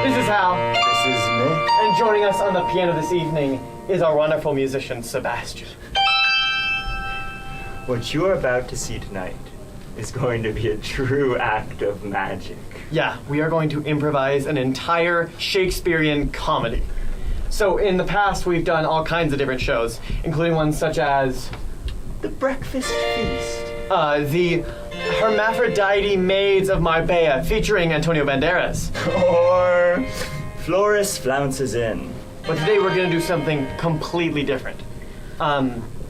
This is Hal. This is Nick. And joining us on the piano this evening is our wonderful musician, Sebastian. What you are about to see tonight is going to be a true act of magic. Yeah, we are going to improvise an entire Shakespearean comedy. So in the past, we've done all kinds of different shows, including ones such as The Breakfast Feast. the Hermaphrodite Maids of Marbella, featuring Antonio Banderas. Or Florus Flounces In. But today we're going to do something completely different.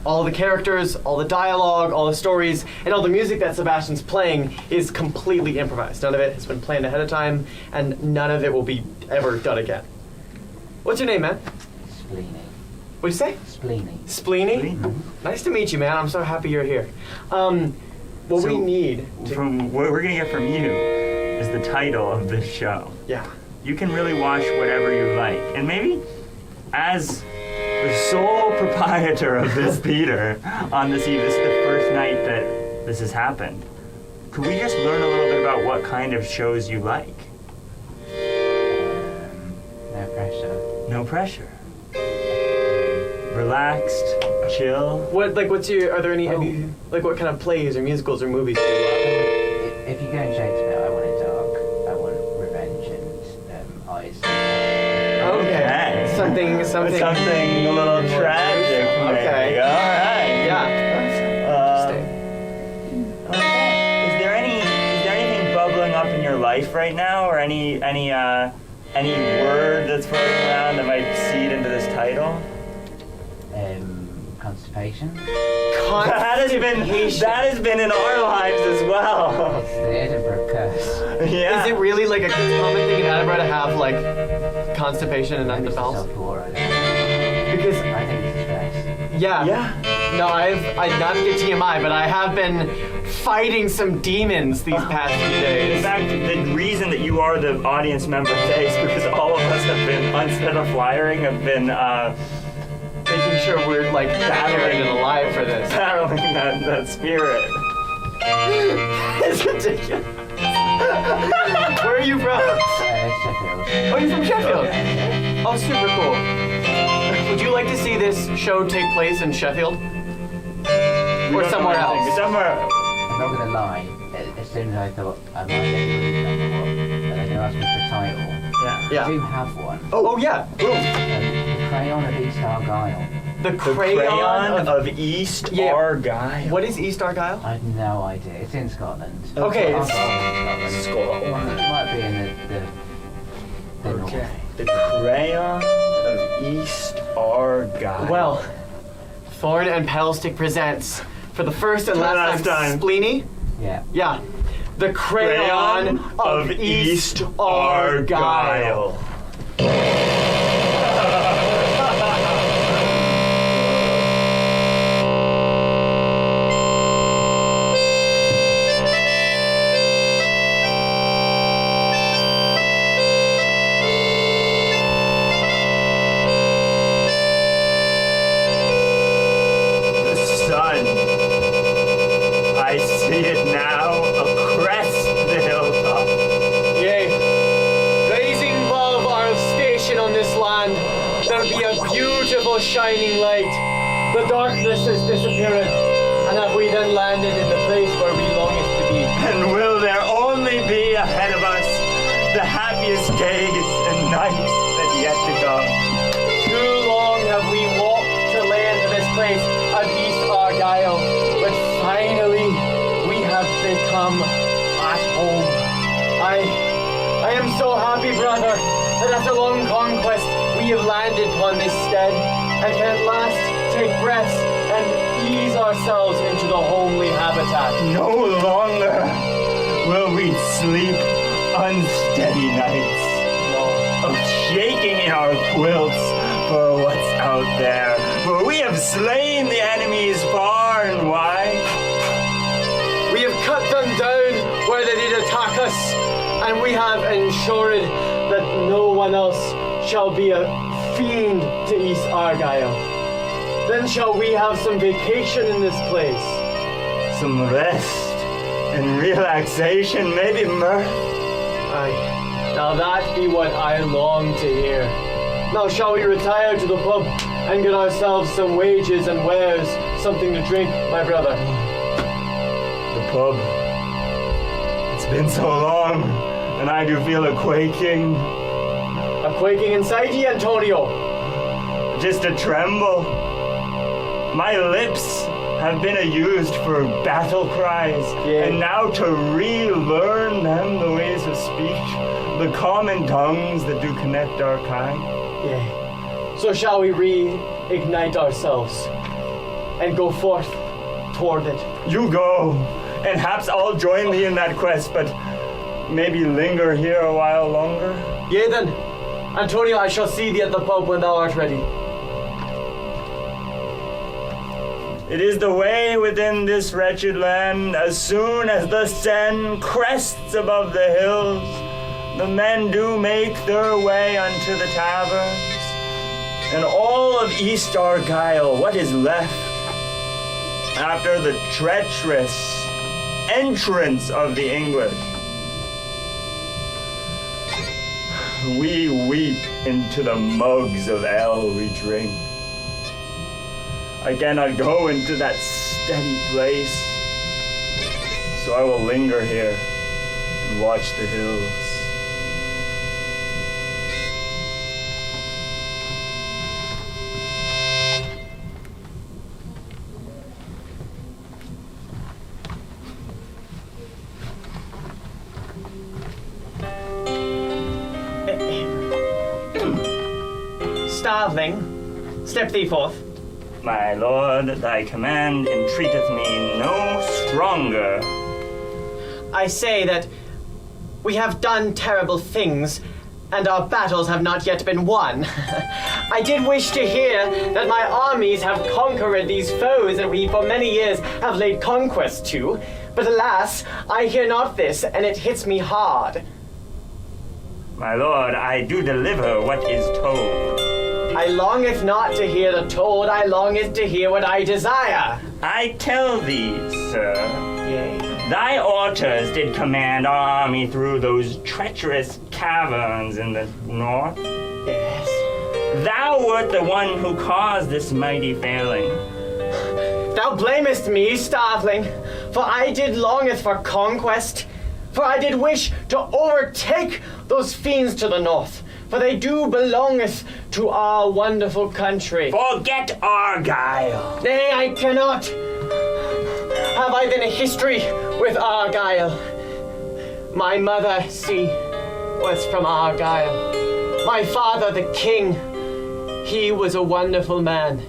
All the characters, all the dialogue, all the stories, and all the music that Sebastian's playing is completely improvised. None of it has been planned ahead of time, and none of it will be ever done again. What's your name, man? Spleeny. What'd you say? Spleeny. Spleeny? Nice to meet you, man. I'm so happy you're here. What we need to... From what we're going to get from you is the title of this show. Yeah. You can really watch whatever you like. And maybe as the sole proprietor of this theater on this eve, this is the first night that this has happened. Could we just learn a little bit about what kind of shows you like? No pressure. No pressure. Relaxed, chill. What's your... Are there any... what kind of plays or musicals or movies do you love? If you go in Shakespeare, I want it dark. I want revenge and eyes. Okay. Something a little tragic. Okay. Maybe. All right. Yeah. Okay. Is there anything bubbling up in your life right now, or any word that's floating around that might seed into this title? Constipation. That has been in our lives as well. It's the Edinburgh curse. Yeah. Is it really like a common thing in Edinburgh to have like constipation and nothing to bells? Because I think it's stress. yeah. No, I've not to get TMI, but I have been fighting some demons these past few In days. fact, the reason that you are the audience member today is because all of us have been, instead of flyering, have been Making sure we're like battling and alive for this. battling that spirit. It's ridiculous. Where are you from? Sheffield. Oh, you're from Sheffield. Oh, super cool. Would you like to see this show take place in Sheffield? Or somewhere else? Somewhere. I'm not gonna lie. As soon as I thought I might get number one, and they're gonna ask me for a title. Yeah. I do have one. Oh yeah. Boom. The Crayon of East Argyle. The The Crayon of East Yeah. Argyle. What is East Argyle? I have no idea. It's in Scotland. Okay, Argyle's it's- in Scotland. Scotland. It might be in the Okay. north. The Crayon of East Argyle. Well, Thorn and Pedalstick presents for the first and last time. Spleeny? Yeah. Yeah. The Crayon of East Argyle. I see it now, a crest the hilltop. Yea, raising above our station on this land, there be a beautiful shining light. The darkness is disappearing, and have we then landed in the place where we longest to be? And will there only be ahead of us the happiest days and nights that yet to come? Too long have we walked to land to this place of East Argyle, but finally we have become at home. I am so happy, brother, that after long conquest we have landed upon this stead and can at last take breaths and ease ourselves into the homely habitat. No longer will we sleep unsteady nights of shaking in our quilts for what's out there. For we have slain the enemies far and wide. We have cut them down where they did attack us, and we have ensured that no one else shall be a fiend to East Argyle. Then shall we have some vacation in this place. Some rest and relaxation, maybe mirth. Aye. Now that be what I long to hear. Now shall we retire to the pub and get ourselves some wages and wares, something to drink, my brother? The pub. It's been so long, and I do feel a quaking. A quaking inside ye, Antonio? Just a tremble. My lips have been used for battle cries, and now to relearn them the ways of speech, the common tongues that do connect our kind. Yea. So shall we reignite ourselves and go forth toward it? You go, and haps I'll join thee in that quest, but maybe linger here a while longer. Yea then, Antonio, I shall see thee at the pub when thou art ready. It is the way within this wretched land, as soon as the sun crests above the hills, the men do make their way unto the taverns, and all of East Argyle, what is left, after the treacherous entrance of the English, we weep into the mugs of ale we drink. I cannot go into that steady place, so I will linger here and watch the hills. Starveling, step thee forth. My lord, thy command entreateth me no stronger. I say that we have done terrible things, and our battles have not yet been won. I did wish to hear that my armies have conquered these foes that we for many years have laid conquest to, but alas, I hear not this, and it hits me hard. My lord, I do deliver what is told. I longeth not to hear the told, I longeth to hear what I desire. I tell thee, sir, Yea. thy orders did command our army through those treacherous caverns in the north. Yes. Thou wert the one who caused this mighty failing. Thou blamest me, starveling, for I did longeth for conquest, for I did wish to overtake those fiends to the north, for they do belongeth to our wonderful country. Forget Argyle. Nay, I cannot. Have I then a history with Argyle? My mother, see, was from Argyle. My father, the king, he was a wonderful man,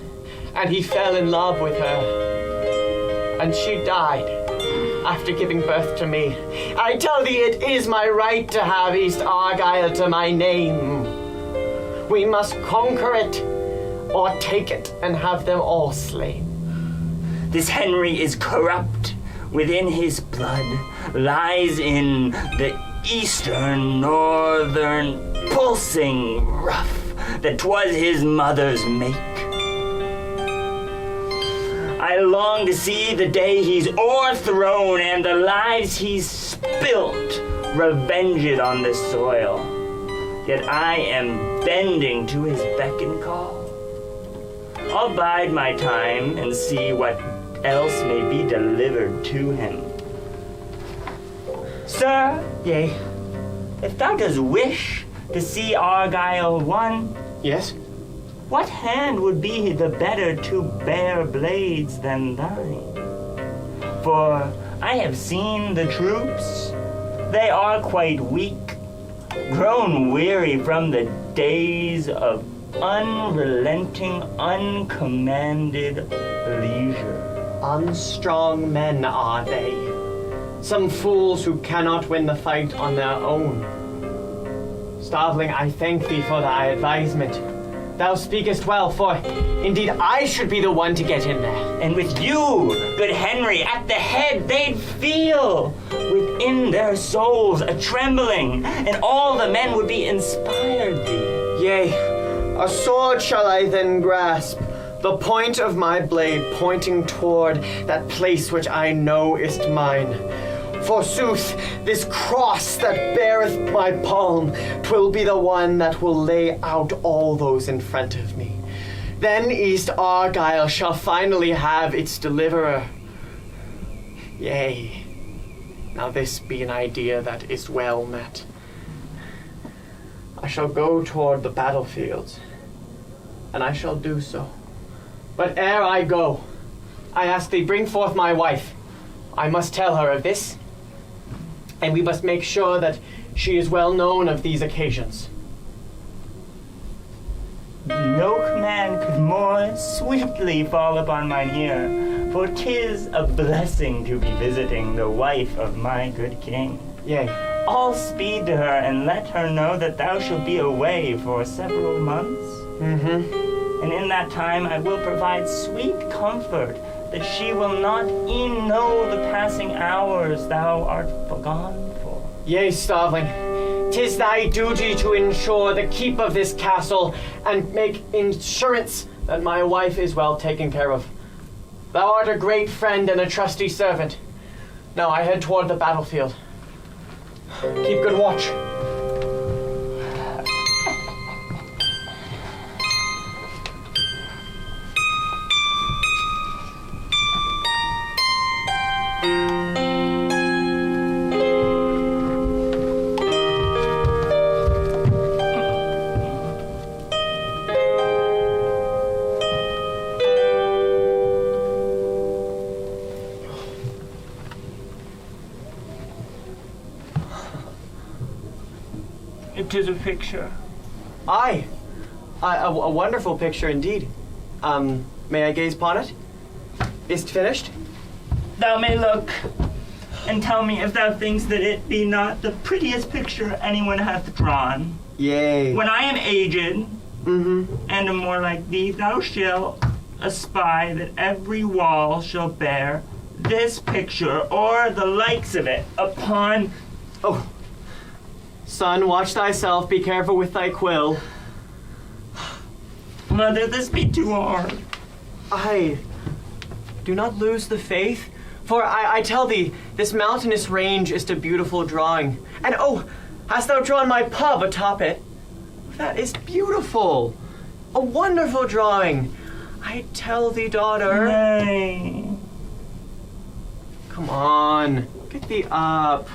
and he fell in love with her. And she died after giving birth to me. I tell thee, it is my right to have East Argyle to my name. We must conquer it, or take it and have them all slain. This Henry is corrupt. Within his blood lies in the eastern, northern, pulsing ruff that 'twas his mother's make. I long to see the day he's o'erthrown and the lives he's spilt revenged on this soil. Yet I am bending to his beck and call. I'll bide my time and see what else may be delivered to him. Sir, Yea. if thou dost wish to see Argyle won, Yes? what hand would be the better to bear blades than thine? For I have seen the troops. They are quite weak, grown weary from the days of unrelenting, uncommanded leisure. Unstrong men are they. Some fools who cannot win the fight on their own. Starveling, I thank thee for thy advisement. Thou speakest well, for indeed I should be the one to get in there. And with you, good Henry, at the head, they'd feel within their souls a trembling, and all the men would be inspired thee. Yea, a sword shall I then grasp, the point of my blade pointing toward that place which I know is mine. forsooth, this cross that beareth my palm, 'twill be the one that will lay out all those in front of me. Then East Argyle shall finally have its deliverer. Yea, now this be an idea that is well met. I shall go toward the battlefields, and I shall do so. But ere I go, I ask thee, bring forth my wife. I must tell her of this, and we must make sure that she is well known of these occasions. No command could more swiftly fall upon mine ear, for 'tis a blessing to be visiting the wife of my good king. Yea, All speed to her, and let her know that thou shalt be away for several months. And in that time I will provide sweet comfort, that she will not e'en know the passing hours thou art gone for. yea, Starveling, 'tis thy duty to ensure the keep of this castle and make insurance that my wife is well taken care of. Thou art a great friend and a trusty servant. Now I head toward the battlefield. Keep good watch. It is a picture. Aye, a wonderful picture indeed. May I gaze upon it? Is't finished? Thou may look, and tell me if thou thinks that it be not the prettiest picture anyone hath drawn. Yea. When I am aged, and am more like thee, thou shalt espy that every wall shall bear this picture, or the likes of it, upon... Oh. Son, watch thyself, be careful with thy quill. Mother, this be too hard. Aye, do not lose the faith, for I tell thee, this mountainous range is a beautiful drawing. And oh, hast thou drawn my pub atop it? That is beautiful. A wonderful drawing. I tell thee, daughter. Nay. Come on, get thee up.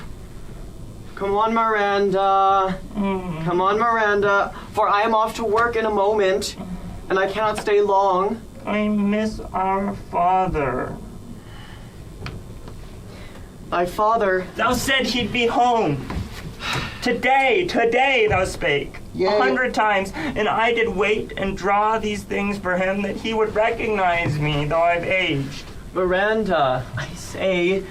Come on, Miranda. Come on, Miranda, for I am off to work in a moment, and I cannot stay long. I miss our father. Thy father... Thou said he'd be home. Today thou spake. Yea. 100 times, and I did wait and draw these things for him, that he would recognize me, though I've aged. Miranda, I say,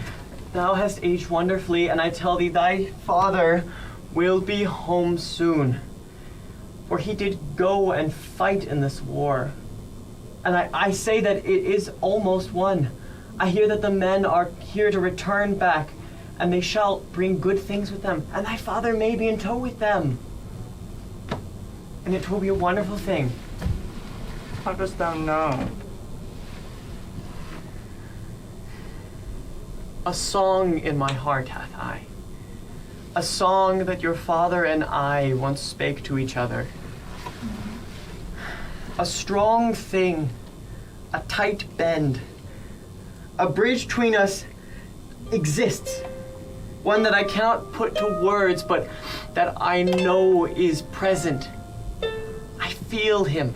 thou hast aged wonderfully, and I tell thee, thy father will be home soon. For he did go and fight in this war. And I say that it is almost won. I hear that the men are here to return back, and they shall bring good things with them, and thy father may be in tow with them. And it will be a wonderful thing. How dost thou know? A song in my heart hath I. A song that your father and I once spake to each other. A strong thing, a tight bend, a bridge between us exists. One that I cannot put to words, but that I know is present. I feel him.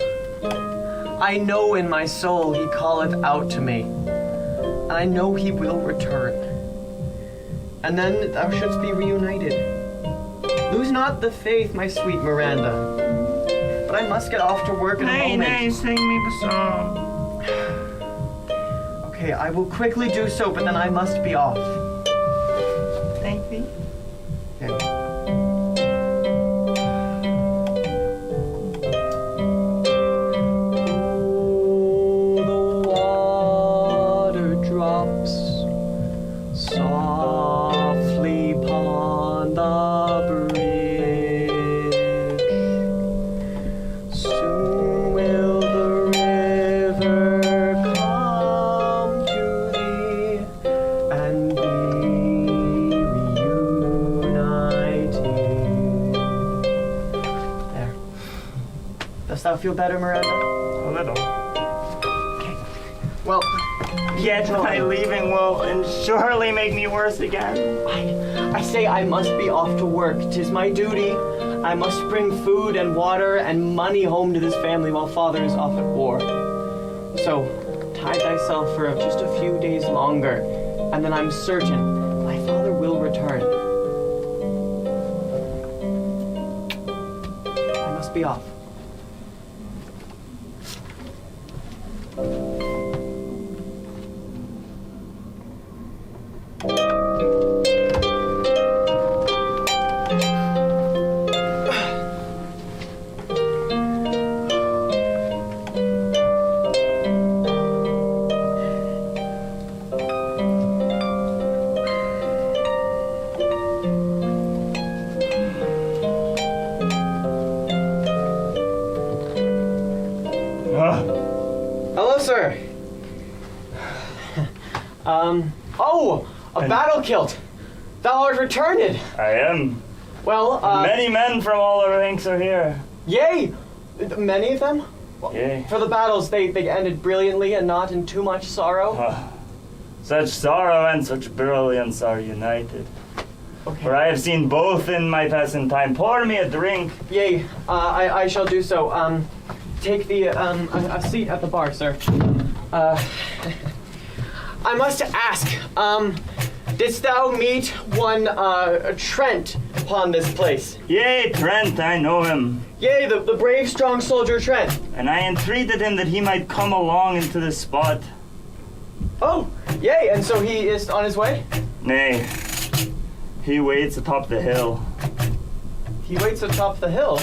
I know in my soul he calleth out to me. And I know he will return. And then thou shouldst be reunited. Lose not the faith, my sweet Miranda. But I must get off to work in a moment. Nay, sing me the song. Okay, I will quickly do so, but then I must be off. Thank thee. Okay. Softly upon the bridge, soon will the river come to thee, and be Dost thou feel better, Miranda? A little. Well, Yet my leaving will surely make me worse again. I say I must be off to work. 'Tis my duty. I must bring food and water and money home to this family while father is off at war. So, tide thyself for just a few days longer, and then I'm certain my father will return. I must be off. Hello, sir. Oh, a battle kilt. Thou art returned. I am. Well, Many men from all the ranks are here. Yay! Many of them? Yea. For the battles, they ended brilliantly and not in too much sorrow. Such sorrow and such brilliance are united. Okay. For I have seen both in my passing time. Pour me a drink. Yea, I shall do so. Take the, a seat at the bar, sir. I must ask, didst thou meet one, Trent upon this place? Yea, Trent, I know him. Yea, the brave, strong soldier Trent. And I entreated him that he might come along into this spot. Oh, yea, and so he is on his way? Nay, he waits atop the hill, He waits atop the hill.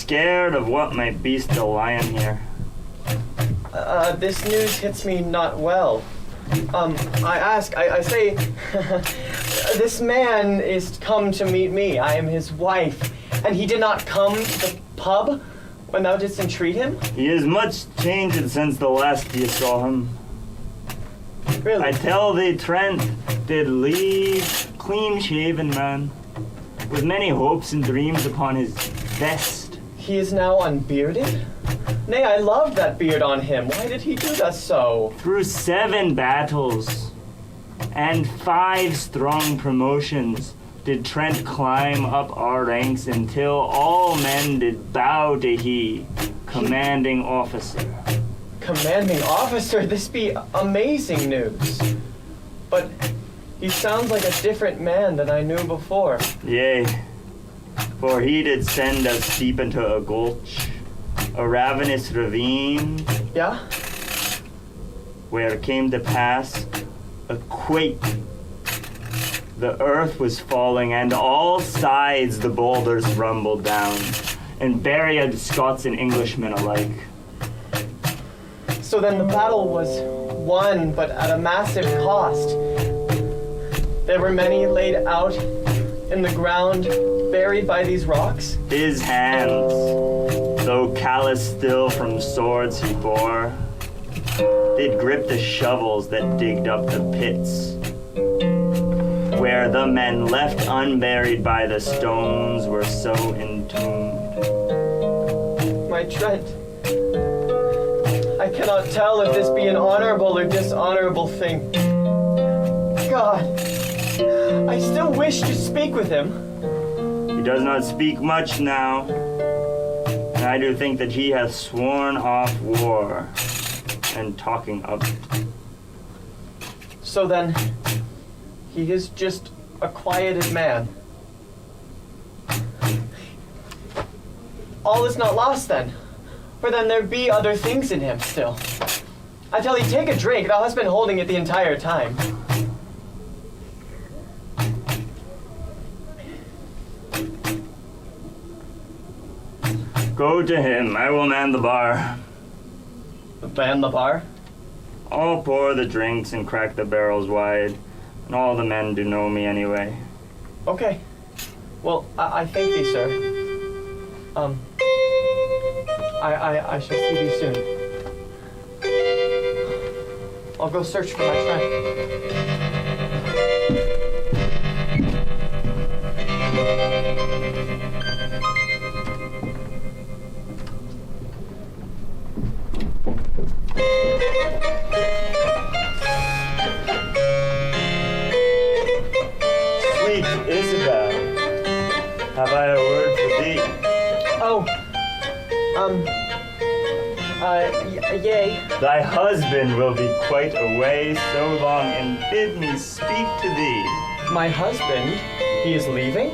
scared of what might be still lying here. This news hits me not well. I say, this man is come to meet me. I am his wife. And he did not come to the pub when thou didst entreat him? He is much changed since the last you saw him. Really? I tell thee, Trent did leave clean-shaven man, with many hopes and dreams upon his vest. He is now unbearded? Nay, I love that beard on him. Why did he do thus so? Through 7 battles and 5 strong promotions did Trent climb up our ranks until all men did bow to he, commanding officer. Commanding officer, this be amazing news. But he sounds like a different man than I knew before. Yea, for he did send us deep into a gulch, a ravenous ravine, Yeah? where it came to pass a quake. The earth was falling, and all sides the boulders rumbled down, and buried Scots and Englishmen alike. So then the battle was won, but at a massive cost. There were many laid out in the ground, buried by these rocks. His hands, though callous still from swords he bore, did grip the shovels that digged up the pits, where the men left unburied by the stones were so entombed. My Trent, I cannot tell if this be an honorable or dishonorable thing. God, I still wish to speak with him. He does not speak much now, and I do think that he hath sworn off war and talking of it. So then, he is just a quieted man. All is not lost then, for then there be other things in him still. I tell thee, take a drink. Thou hast been holding it the entire time. Go to him, I will man the bar. Man the bar? I'll pour the drinks and crack the barrels wide, and all the men do know me anyway. Okay. Well, I thank thee, sir. I shall see thee soon. I'll go search for my friend. Oh. Yea. Thy husband will be quite away so long, and bid me speak to thee. My husband? He is leaving?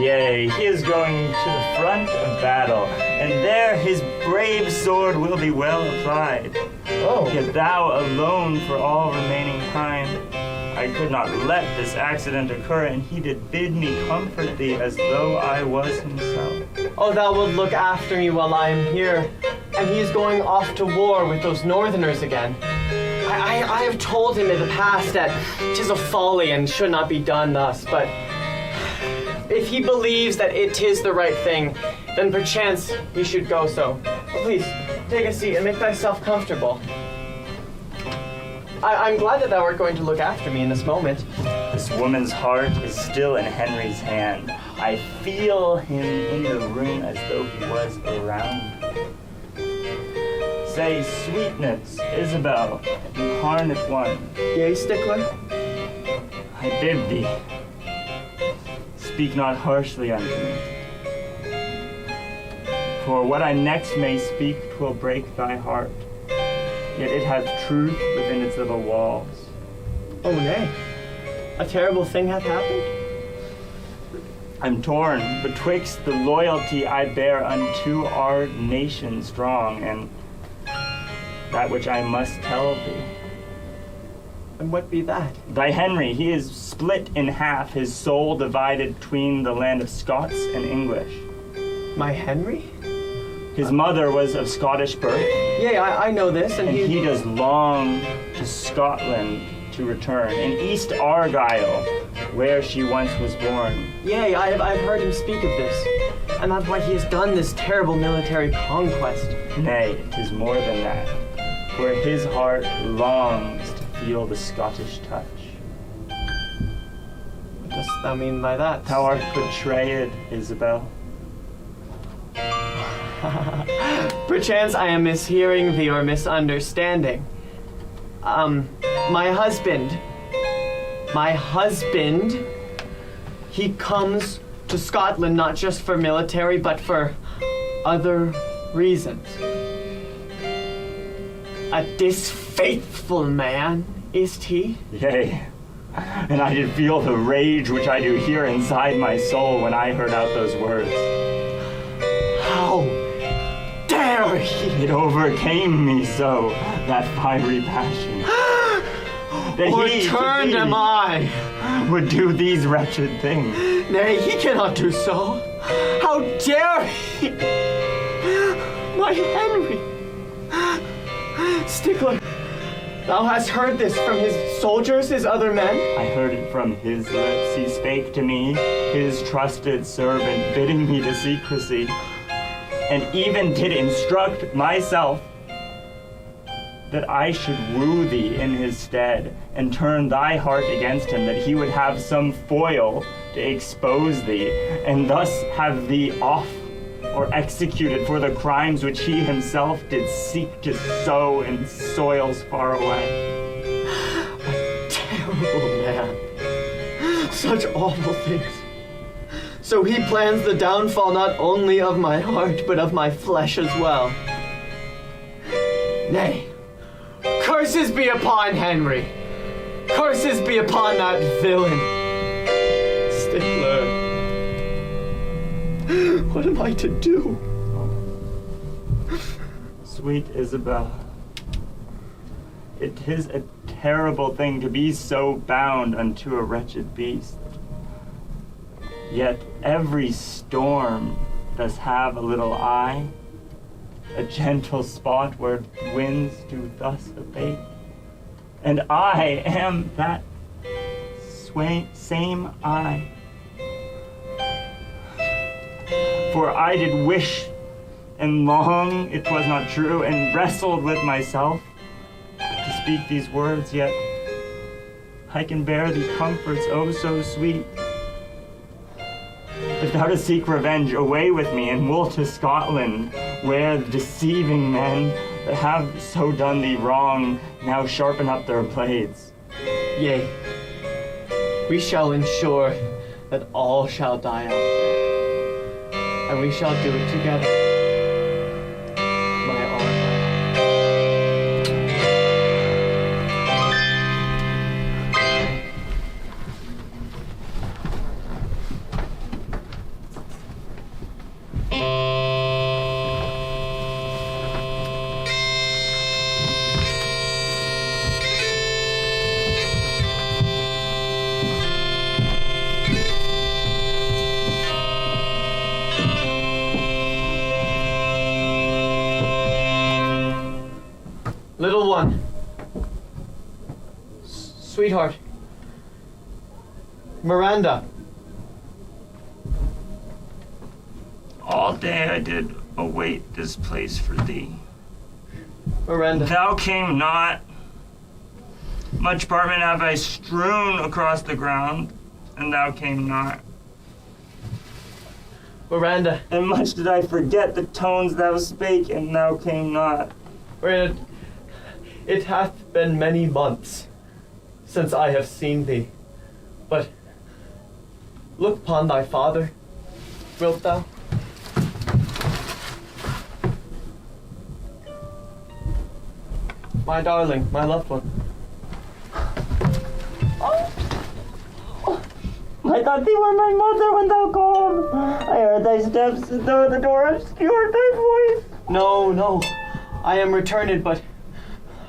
Yea, he is going to the front of battle, and there his brave sword will be well applied. Oh. Yet thou alone for all remaining time. I could not let this accident occur, and he did bid me comfort thee as though I was himself. Oh, thou wilt look after me while I am here. And he is going off to war with those northerners again. I have told him in the past that 'tis a folly and should not be done thus, but if he believes that it is the right thing, then perchance he should go so. Please, take a seat and make thyself comfortable. I'm glad that thou art going to look after me in this moment. This woman's heart is still in Henry's hand. I feel him in the room as though he was around. Say, sweetness, Isabel, incarnate one. Yea, Stickler? I bid thee, speak not harshly unto me. For what I next may speak 'twill break thy heart. Yet it hath truth within its little walls. Oh, nay. A terrible thing hath happened? I'm torn betwixt the loyalty I bear unto our nation strong, and that which I must tell thee. And what be that? Thy Henry, he is split in half, his soul divided between the land of Scots and English. My Henry? His mother was of Scottish birth, Yea, I know this, and and he does long to Scotland to return, in East Argyle, where she once was born. Yea, I've heard him speak of this, and that's why he has done this terrible military conquest. Nay, 'tis more than that, for his heart longs to feel the Scottish touch. What dost thou mean by that? Thou art betrayed, Isabel. Perchance I am mishearing thee or misunderstanding. My husband, he comes to Scotland not just for military, but for other reasons. A disfaithful man, is he? Yea, and I did feel the rage which I do hear inside my soul when I heard out those words. How dare he? It overcame me so, that fiery passion. That Or he, to turned thee, am I? would do these wretched things. Nay, he cannot do so. How dare he? My Henry. Stickler, thou hast heard this from his soldiers, his other men? I heard it from his lips. He spake to me, his trusted servant, bidding me to secrecy, and even did instruct myself that I should woo thee in his stead, and turn thy heart against him, that he would have some foil to expose thee, and thus have thee off or executed for the crimes which he himself did seek to sow in soils far away. A terrible man. Such awful things. So he plans the downfall not only of my heart, but of my flesh as well. Nay, curses be upon Henry. Curses be upon that villain. Stickler. What am I to do? Sweet Isabel, it is a terrible thing to be so bound unto a wretched beast. Yet every storm does have a little eye, a gentle spot where winds do thus abate. And I am that same eye. For I did wish and long it was not true, and wrestled with myself to speak these words, yet I can bear the comforts oh so sweet. If thou to seek revenge, away with me, and wool to Scotland, where the deceiving men that have so done thee wrong now sharpen up their blades. Yea, we shall ensure that all shall die out there. I and we shall do it together. My Argyle. Little one. Sweetheart. Miranda. All day I did await this place for thee. Miranda. Thou came not. Much parchment have I strewn across the ground, and thou came not. Miranda. And much did I forget the tones thou spake, and thou came not. Miranda. It hath been many months since I have seen thee, but look upon thy father, wilt thou? My darling, my loved one. I thought thee were my mother when thou called. I heard thy steps, though the door obscured thy voice. No, no, I am returned, but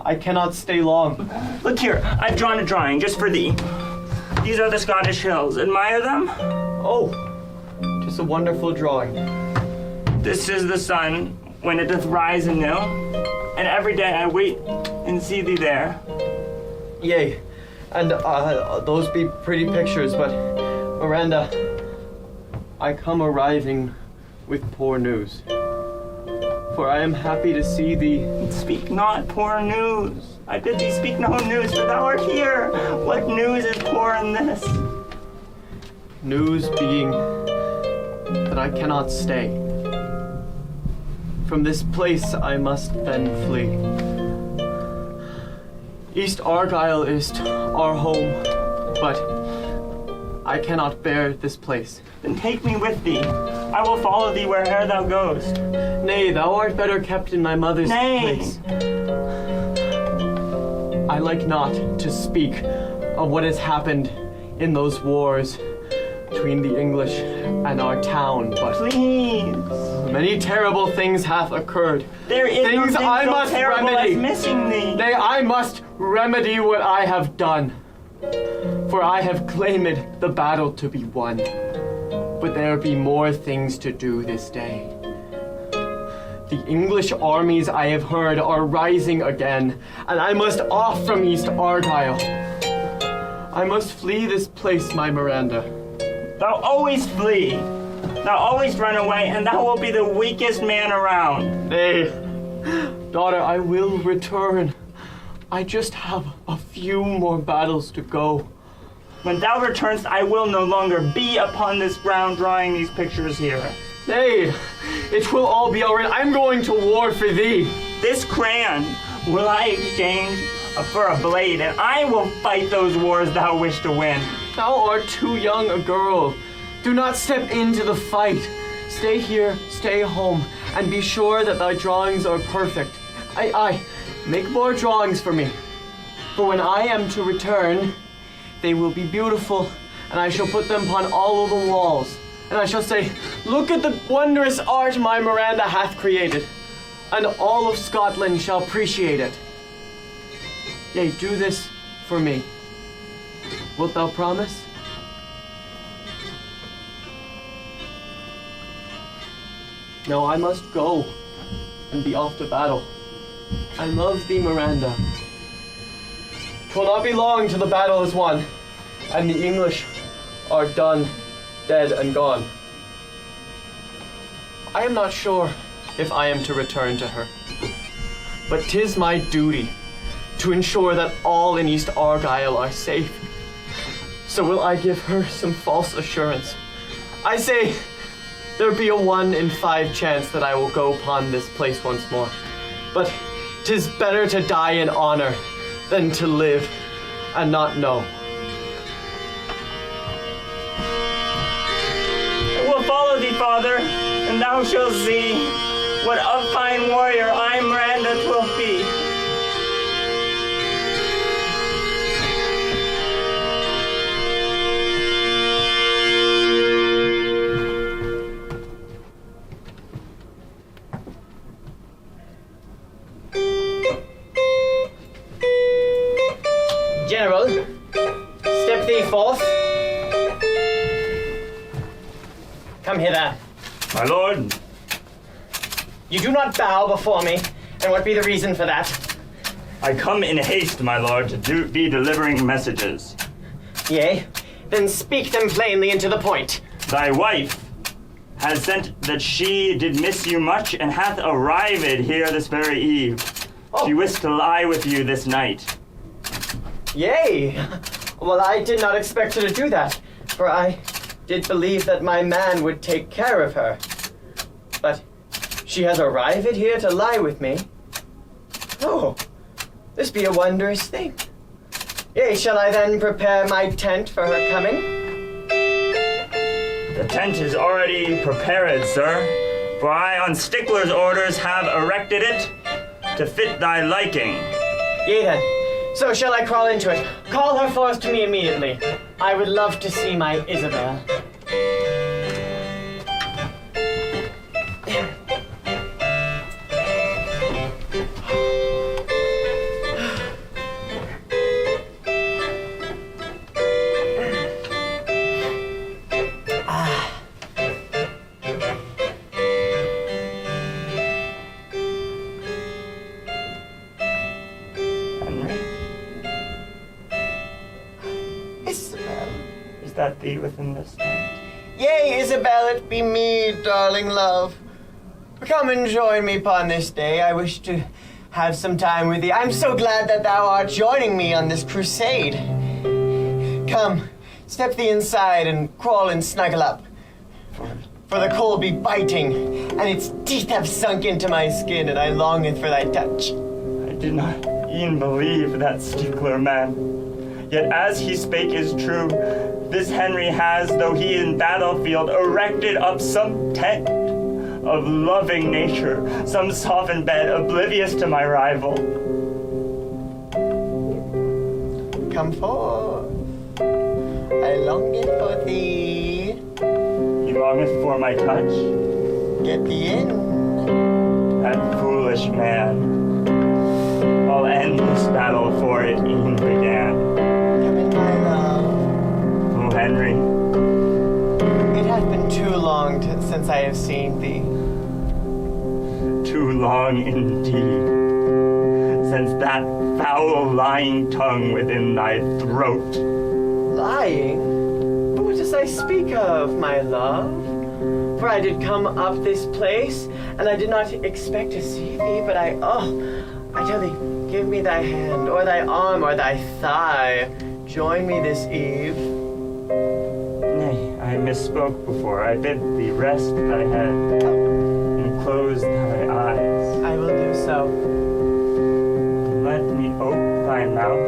I cannot stay long. Look here, I've drawn a drawing just for thee. These are the Scottish hills. Admire them? Oh, just a wonderful drawing. This is the sun when it doth rise anew, and every day I wait and see thee there. Yea, and those be pretty pictures, but Miranda, I come arriving with poor news. For I am happy to see thee. Speak not poor news. I bid thee speak no news, for thou art here. What news is poor in this? News being that I cannot stay. From this place I must then flee. East Argyle is our home, but I cannot bear this place. Then take me with thee. I will follow thee where'er thou goest. Nay, thou art better kept in my mother's place. I like not to speak of what has happened in those wars between the English and our town, but Please. many terrible things hath occurred. There is Things nothing I so must terrible remedy. as missing thee. Nay, I must remedy what I have done. For I have claimed the battle to be won. But there be more things to do this day. The English armies, I have heard, are rising again, and I must off from East Argyle. I must flee this place, my Miranda. Thou always flee. Thou always run away, and thou wilt be the weakest man around. Nay, daughter, I will return. I just have a few more battles to go. When thou returnst, I will no longer be upon this ground drawing these pictures here. Nay, it will all be alright. I'm going to war for thee. This crayon will I exchange for a blade, and I will fight those wars thou wish to win. Thou art too young a girl. Do not step into the fight. Stay here, stay home, and be sure that thy drawings are perfect. Aye, make more drawings for me. For when I am to return, they will be beautiful, and I shall put them upon all of the walls. And I shall say, look at the wondrous art my Miranda hath created, and all of Scotland shall appreciate it. Yea, do this for me. Wilt thou promise? No, I must go and be off to battle. I love thee, Miranda. 'Twill not be long till the battle is won, and the English are done, dead and gone. I am not sure if I am to return to her, but 'tis my duty to ensure that all in East Argyle are safe. So will I give her some false assurance. I say, there be a 1 in 5 chance that I will go upon this place once more. But 'tis better to die in honor than to live and not know. I will follow thee, Father, and and thou shalt see what a fine warrior I, Miranda, 'twill be. General, step thee forth. Come hither. My lord, You do not bow before me, and what be the reason for that? I come in haste, my lord, to be delivering messages. Yea, then speak them plainly and to the point. Thy wife has sent that she did miss you much, and hath arrived here this very eve. Oh. She wist to lie with you this night. Yea, well, I did not expect her to do that, for I did believe that my man would take care of her. But she has arrived here to lie with me. Oh, this be a wondrous thing. Yea, shall I then prepare my tent for her coming? The tent is already prepared, sir, for I on Stickler's orders have erected it to fit thy liking. Yea then, so shall I crawl into it. Call her forth to me immediately. I would love to see my Isabel. Is that thee within this tent? Yea, Isabel, it be me, darling love. Come and join me upon this day. I wish to have some time with thee. I'm so glad that thou art joining me on this crusade. Come, step thee inside and crawl and snuggle up. For the cold be biting, and its teeth have sunk into my skin, and I longeth for thy touch. I did not e'en believe that Stickler man. Yet as he spake is true, this Henry has, though he in battlefield, erected up some tent of loving nature, some softened bed, oblivious to my rival. Come forth. I longeth for thee. He longeth for my touch. Get thee in. That foolish man. I'll end this battle for it e'en began. Come in, my love. Oh, Henry. It hath been too long since I have seen thee. Too long indeed, since that foul lying tongue within thy throat. Lying? What does I speak of, my love? For I did come up this place, and I did not expect to see thee, but I tell thee, give me thy hand, or thy arm, or thy thigh. Join me this eve. Nay, I misspoke before. I bid thee rest thy head and close thy eyes. I will do so. Let me ope thy mouth,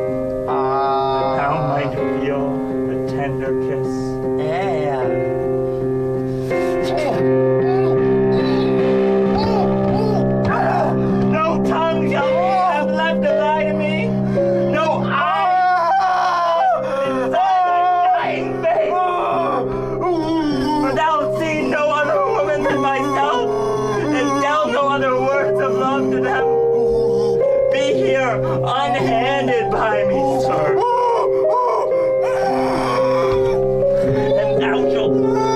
that thou might feel the tender kiss. No tongue shall have left to lie to me. No eye inside thy dying face. For thou hast seen no other woman than myself, and tell no other words of love to them. Be here unhanded by me, sir. And thou shalt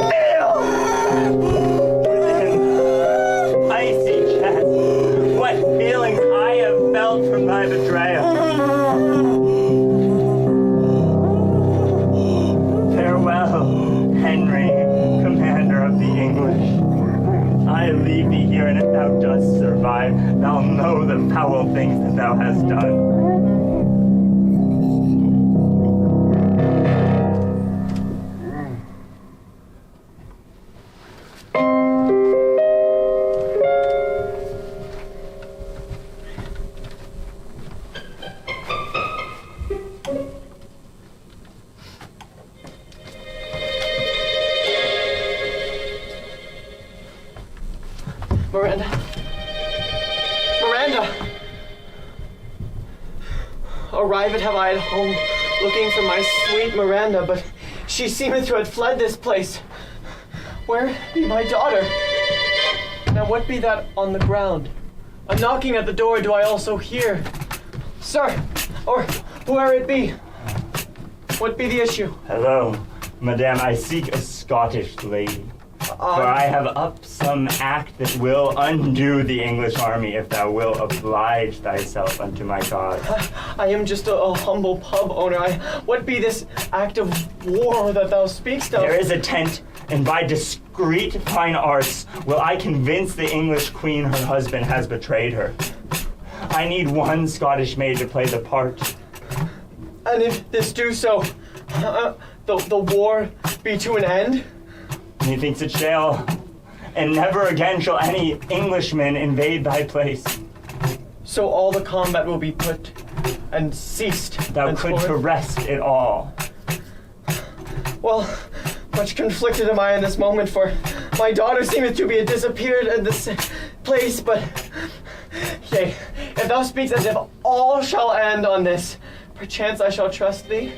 feel within icy chest what feelings I have felt from thy betrayal. Farewell, Henry, commander of the English. I leave thee here, and if thou dost survive, thou know the foul things that thou hast done. arrived have I at home, looking for my sweet Miranda, but she seemeth to have fled this place. Where be my daughter? Now what be that on the ground? A knocking at the door do I also hear. Sir, or whoe'er it be, what be the issue? Hello, madame, I seek a Scottish lady. For I have up some act that will undo the English army if thou wilt oblige thyself unto my cause. I am just a humble pub owner. What be this act of war that thou speakst of? There is a tent, and by discreet fine arts will I convince the English queen her husband has betrayed her. I need one Scottish maid to play the part. And if this do so, the war be to an end? Methinks it shall, and never again shall any Englishman invade thy place. So all the combat will be put and ceased. Thou couldst arrest it all. Well, much conflicted am I in this moment, for my daughter seemeth to be disappeared in this place, but yea, if thou speaks as if all shall end on this, perchance I shall trust thee.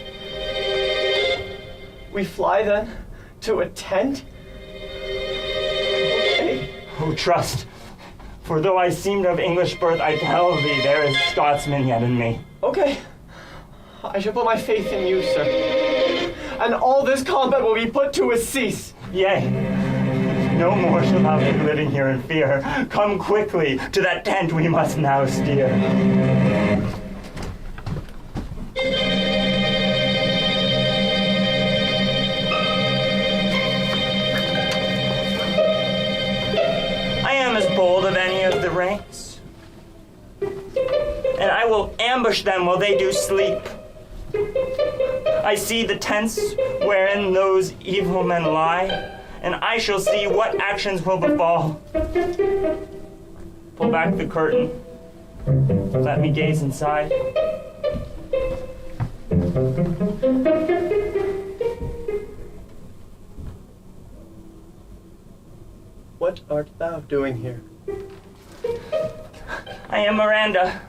We fly then to a tent? Oh, trust, for though I seem to have English birth, I tell thee there is Scotsman yet in me. Okay, I shall put my faith in you, sir. And all this combat will be put to a cease. Yea, no more shall thou be living here in fear. Come quickly, to that tent we must now steer. Bold of any of the ranks, and I will ambush them while they do sleep. I see the tents wherein those evil men lie, and I shall see what actions will befall. Pull back the curtain. Let me gaze inside. What art thou doing here? I am Miranda.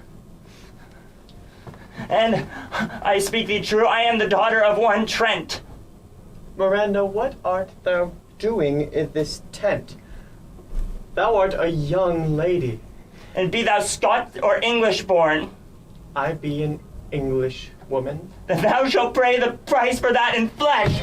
And I speak thee true, I am the daughter of one Trent. Miranda, what art thou doing in this tent? Thou art a young lady. And be thou Scot or English born, I be an English woman. then thou shalt pay the price for that in flesh.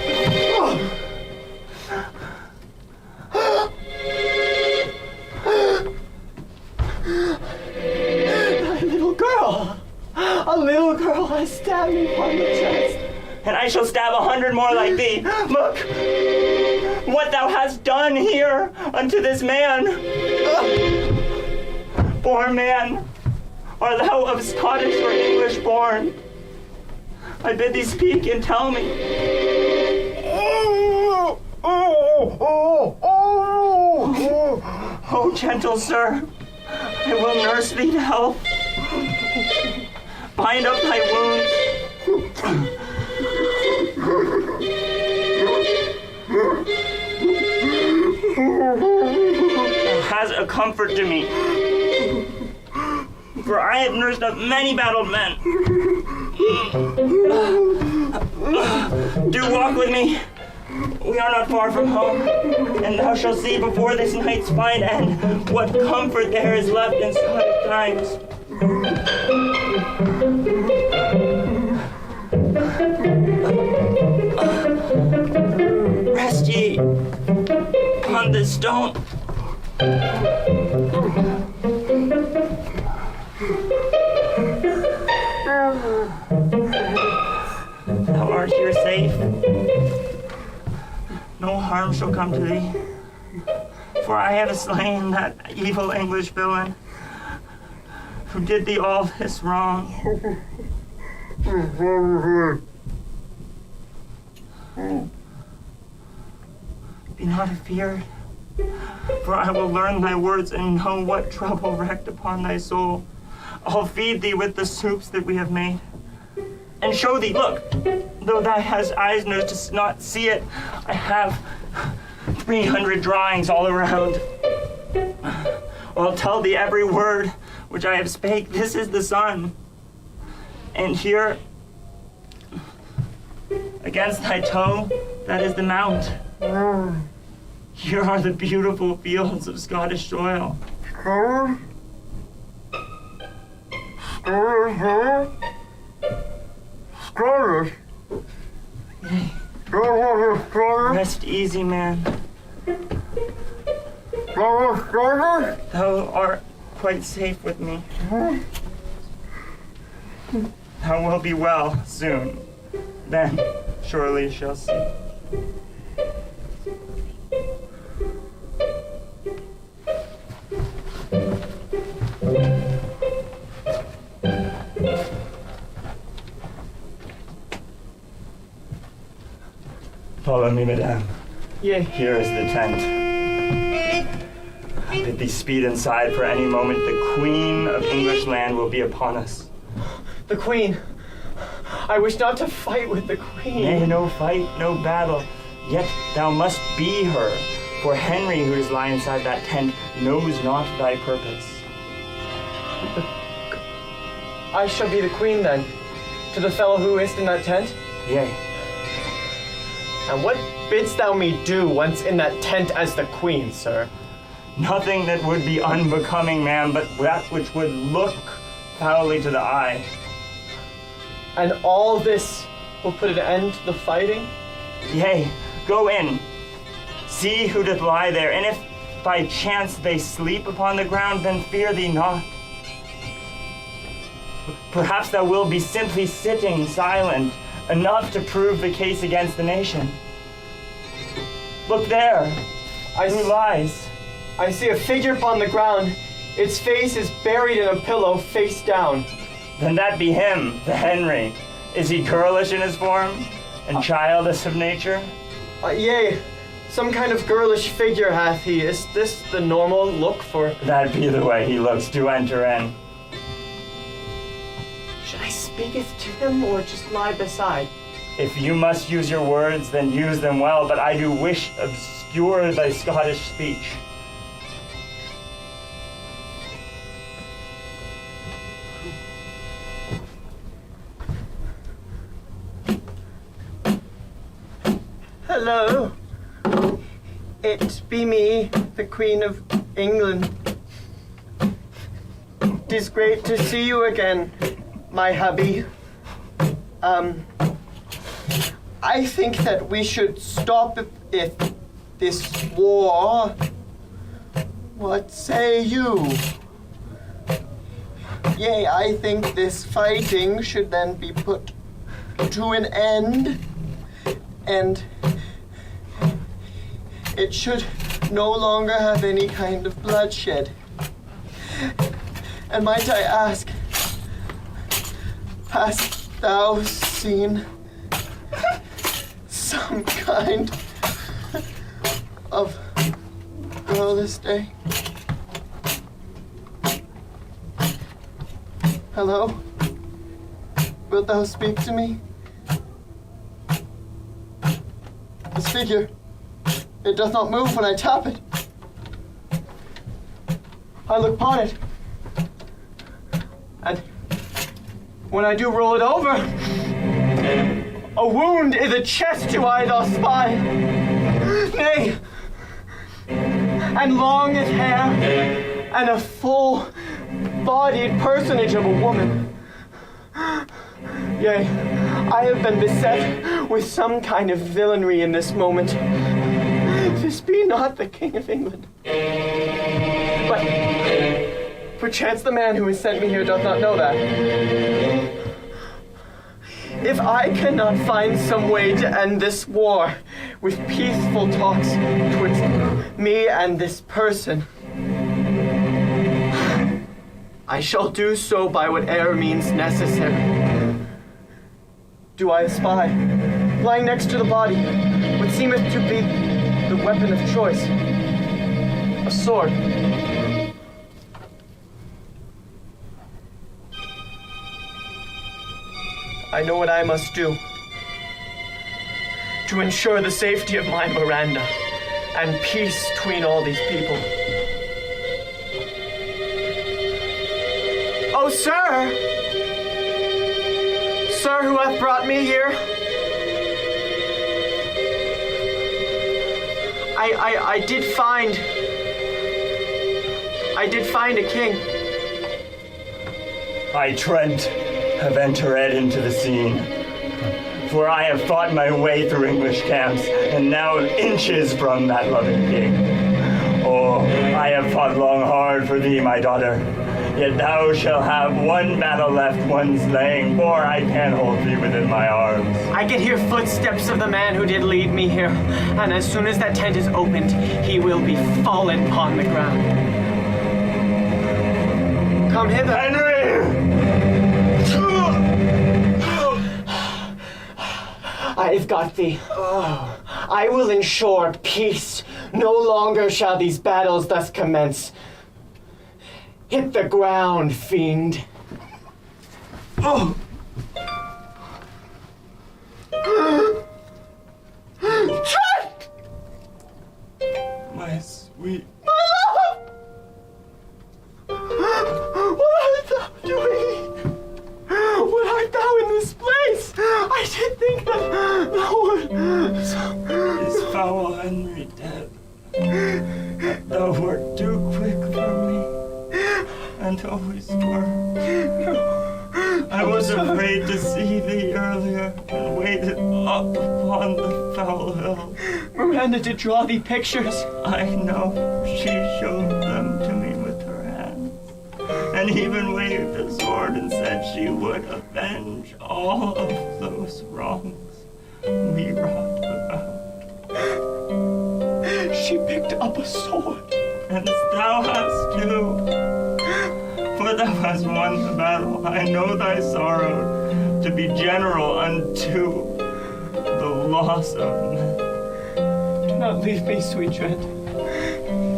A little girl has stabbed me upon the chest. And I shall stab 100 more like thee. Look, what thou hast done here unto this man. Poor man, art thou of Scottish or English born? I bid thee speak and tell me. Oh, gentle sir, I will nurse thee to health. Bind up thy wounds. Has a comfort to me, for I have nursed up many battled men. Do walk with me. We are not far from home, and thou shalt see before this night's fine end what comfort there is left in Scottish times. Rest ye on this stone. Thou art here safe. No harm shall come to thee, for I have slain that evil English villain who did thee all this wrong. Be not afeard, for I will learn thy words and know what trouble wreaked upon thy soul. I'll feed thee with the soups that we have made, and show thee, look, though thou hast eyes to not see it, I have 300 drawings all around. I'll tell thee every word which I have spake. This is the sun. And here, against thy toe, that is the mount. Here are the beautiful fields of Scottish soil. Scottish? Rest easy, man. Thou art quite safe with me. Thou wilt be well soon. Then surely shall see. Follow me, madame. Yea. Here is the tent. I bid thee speed inside, for any moment the Queen of English land will be upon us. The Queen. I wish not to fight with the Queen. Nay, no fight, no battle. Yet thou must be her, for Henry, who is lying inside that tent, knows not thy purpose. I shall be the Queen then, to the fellow who is in that tent? Yea. And what bidst thou me do once in that tent as the Queen, sir? Nothing that would be unbecoming, man, but that which would look foully to the eye. And all this will put an end to the fighting? Yea, go in. See who doth lie there, and if by chance they sleep upon the ground, then fear thee not. Perhaps thou wilt be simply sitting silent, enough to prove the case against the nation. Look there, who lies? I see a figure upon the ground. Its face is buried in a pillow, face down. Then that be him, the Henry. Is he girlish in his form, and childish of nature? Yea, some kind of girlish figure hath he. Is this the normal look for... That be the way he looks to enter in. Should I speaketh to him, or just lie beside? If you must use your words, then use them well, but I do wish obscure thy Scottish speech. Hello. It be me, the Queen of England. 'Tis great to see you again, my hubby. I think that we should stop if this war. What say you? Yea, I think this fighting should then be put to an end, and it should no longer have any kind of bloodshed. And might I ask, hast thou seen some kind of girl this day? Hello? Wilt thou speak to me? This figure, it doth not move when I tap it. I look upon it, and when I do roll it over, a wound i' the chest do I doth spy. Nay, and long as hair, and a full-bodied personage of a woman. Yea, I have been beset with some kind of villainy in this moment. This be not the King of England. But perchance the man who has sent me here doth not know that. If I cannot find some way to end this war with peaceful talks twixt me and this person, I shall do so by whatever means necessary. Do I espy, lying next to the body, what seemeth to be the weapon of choice? A sword. I know what I must do to ensure the safety of my Miranda and peace between all these people. Oh, sir! sir, who hath brought me here? I did find a king. I, Trent, have entered into the scene. For I have fought my way through English camps, and now am inches from that loving king. Oh, I have fought long hard for thee, my daughter. Yet thou shalt have one battle left, one slaying, for I can hold thee within my arms. I can hear footsteps of the man who did lead me here, and as soon as that tent is opened, he will be fallen upon the ground. Come hither. Henry! I've got thee. I will ensure peace. No longer shall these battles thus commence. Hit the ground, fiend. Oh. Trent! My sweet... My love! What art thou doing? What art thou in this place? I did think that thou wert... Is foul Henry dead? That thou wert too quick for me, and always were. I was afraid to see thee earlier, and waited up upon the foul hill. Miranda did draw thee pictures. I know, she showed them to me with her hands, and even waved a sword and said she would avenge all of those wrongs we wrought about. She picked up a sword. And thou hast too. For thou hast won the battle. I know thy sorrow to be general unto the loss of men. Do not leave me, sweet Trent.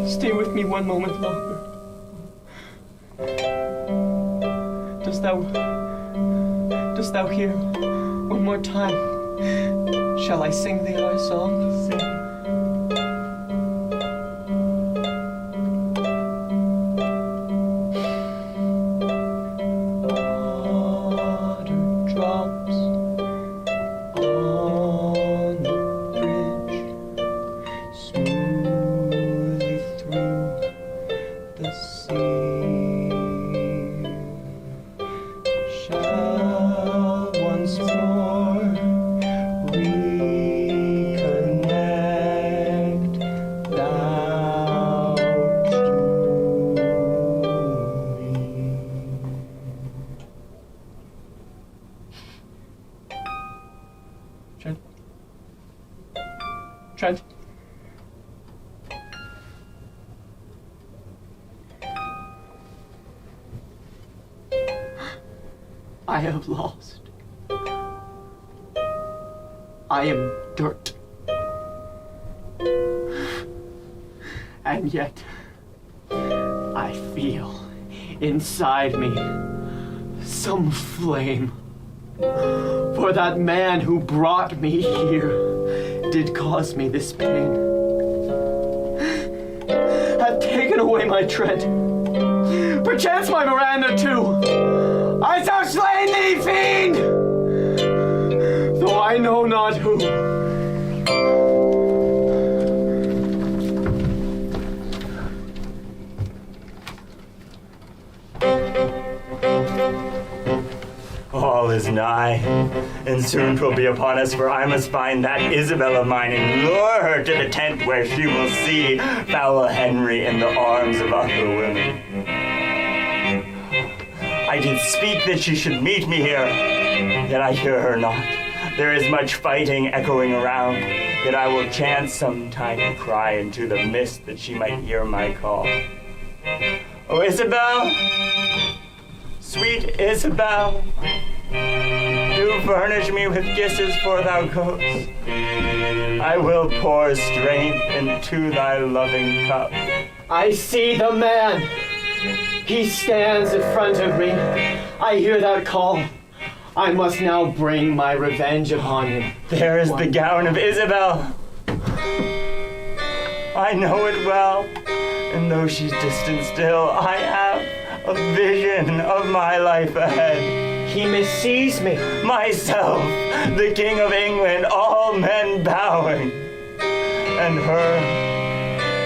Stay with me one moment longer. Dost thou hear? One more time. Shall I sing thee our song? Sing. Trent? I have lost. I am dirt. And yet, I feel inside me some flame. For that man who brought me here did cause me this pain. Hath taken away my Trent. Perchance my Miranda too. I have slain thee, fiend! Though I know not who. All is nigh, and soon 'twill be upon us, for I must find that Isabel of mine and lure her to the tent where she will see foul Henry in the arms of other women. I did speak that she should meet me here, yet I hear her not. There is much fighting echoing around, yet I will chance sometime to cry into the mist that she might hear my call. Oh, Isabel, sweet Isabel, do furnish me with kisses for thou goest. I will pour strength into thy loving cup. I see the man. He stands in front of me. I hear that call. I must now bring my revenge upon him. There is the gown of Isabel. I know it well, and though she's distant still, I have a vision of my life ahead. He missees me. Myself, the King of England, all men bowing, and her,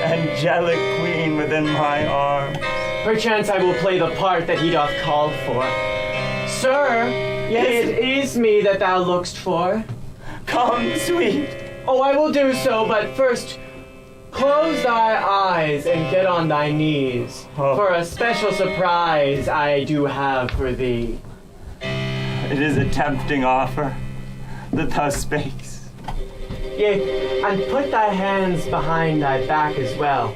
angelic queen within my arms. Perchance I will play the part that he doth call for. Sir, yea, it is me that thou look'st for. Come, sweet. Oh, I will do so, but first, close thy eyes and get on thy knees, for a special surprise I do have for thee. It is a tempting offer that thou spakes. Yea, and put thy hands behind thy back as well.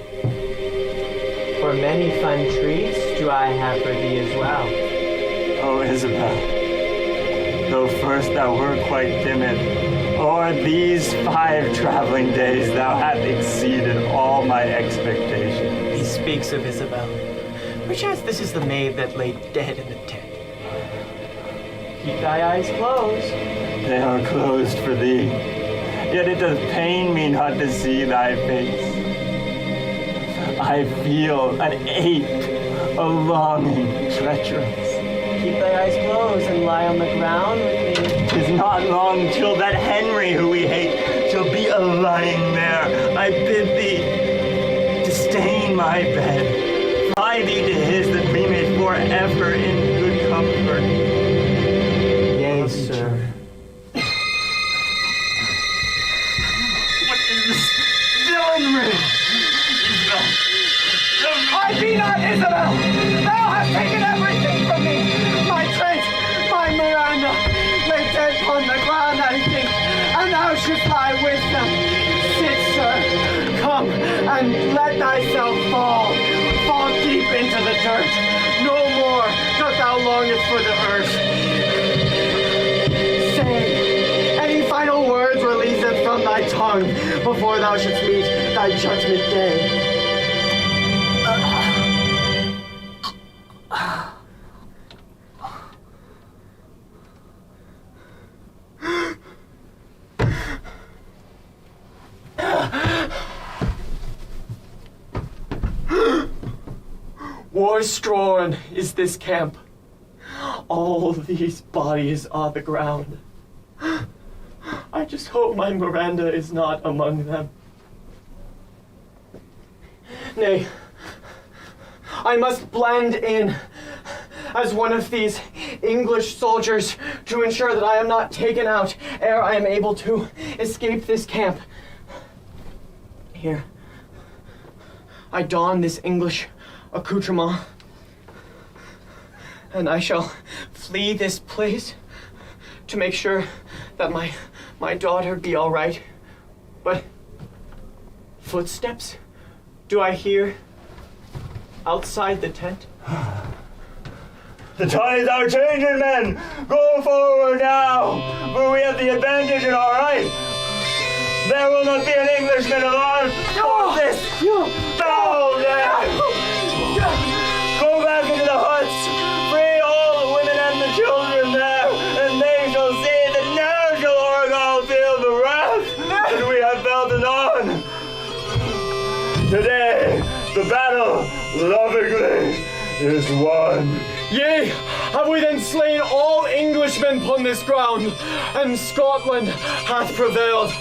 For many fun treats do I have for thee as well. Oh, Isabel, though first thou wert quite timid, o'er these 5 traveling days thou hast exceeded all my expectations. He speaks of Isabel. Perchance this is the maid that lay dead in the tent. Keep thy eyes closed. They are closed for thee, yet it doth pain me not to see thy face. I feel an ache, a longing treacherous. Keep thy eyes closed and lie on the ground with me. 'Tis not long till that Henry who we hate shall be a-lying there. I bid thee disdain my bed, fly thee to his, that we may forever in good comfort. Yea, sir. What is this villainy? I be not Isabel! Thou hast taken everything from me! My Trent, my Miranda, lay dead upon the ground, I think, and thou shouldst lie with them. Sit, sir, come, and let thyself fall. Fall deep into the dirt. No more dost thou longest for the earth. Say, any final words releaseth from thy tongue before thou shouldst meet thy judgment day. War-strown is this camp. All these bodies are the ground. I just hope my Miranda is not among them. Nay, I must blend in as one of these English soldiers to ensure that I am not taken out ere I am able to escape this camp. Here, I don this English accoutrement, and I shall flee this place to make sure that my daughter be all right. But footsteps do I hear outside the tent? The tides are changing, men! Go forward now, for we have the advantage in our right. There will not be an Englishman alive for this foul day! Go back into the huts, free all the women and the children there, and they shall see that now shall Argyle feel the wrath that we have felt anon. Today, the battle, lovingly, is won. Yea, have we then slain all Englishmen upon this ground, and Scotland hath prevailed.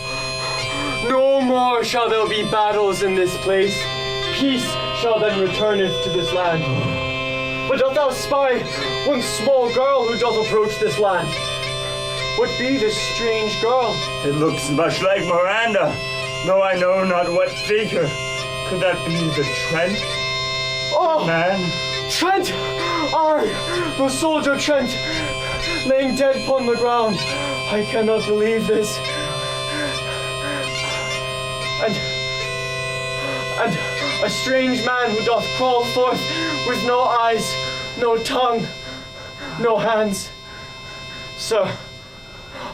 No more shall there be battles in this place. Peace shall then returneth to this land. But dost thou spy one small girl who doth approach this land? What be this strange girl? It looks much like Miranda, though I know not what figure. Could that be the Trent? Oh, Man? Trent! Aye, the soldier Trent, laying dead upon the ground. I cannot believe this. And a strange man who doth crawl forth with no eyes, no tongue, no hands. Sir,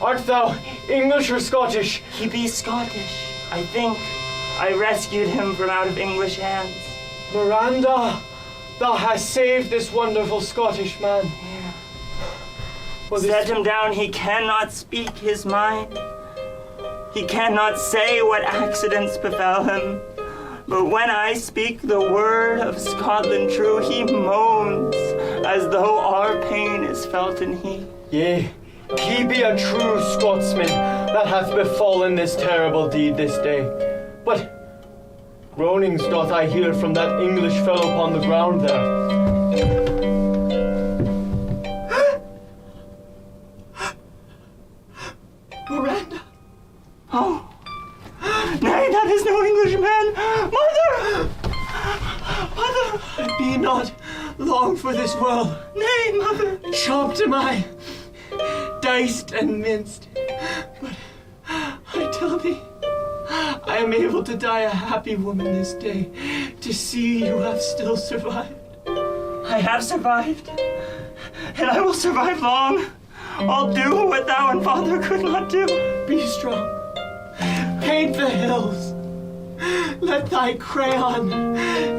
art thou English or Scottish? He be Scottish, I think. I rescued him from out of English hands. Miranda, thou hast saved this wonderful Scottish man. Well, Set him down, he cannot speak his mind. He cannot say what accidents befell him. But when I speak the word of Scotland true, he moans as though our pain is felt in he. Yea, he be a true Scotsman that hath befallen this terrible deed this day. But groanings doth I hear from that English fellow upon the ground there. Miranda! Oh, nay, that is no Englishman! Mother! Mother! Be not long for this world. Nay, mother! Chopped am I, diced and minced. But I tell thee, I am able to die a happy woman this day, to see you have still survived. I have survived, and I will survive long. I'll do what thou and father could not do. Be strong. Paint the hills. Let thy crayon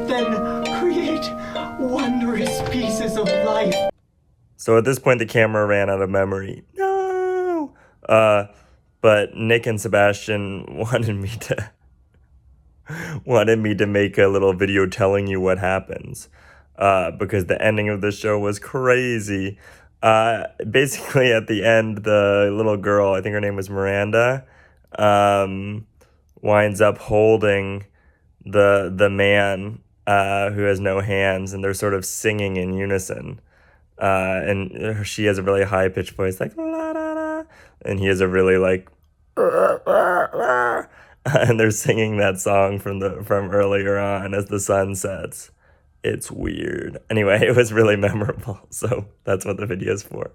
then create wondrous pieces of life. So at this point, the camera ran out of memory. No! But Nick and Sebastian wanted me to make a little video telling you what happens. Because the ending of the show was crazy. Basically, at the end, the little girl, I think her name was Miranda, winds up holding the man who has no hands, and they're sort of singing in unison. And she has a really high pitched voice, like la la la, and he has a really like, and they're singing that song from earlier on as the sun sets. It's weird. Anyway, it was really memorable, so that's what the video's for.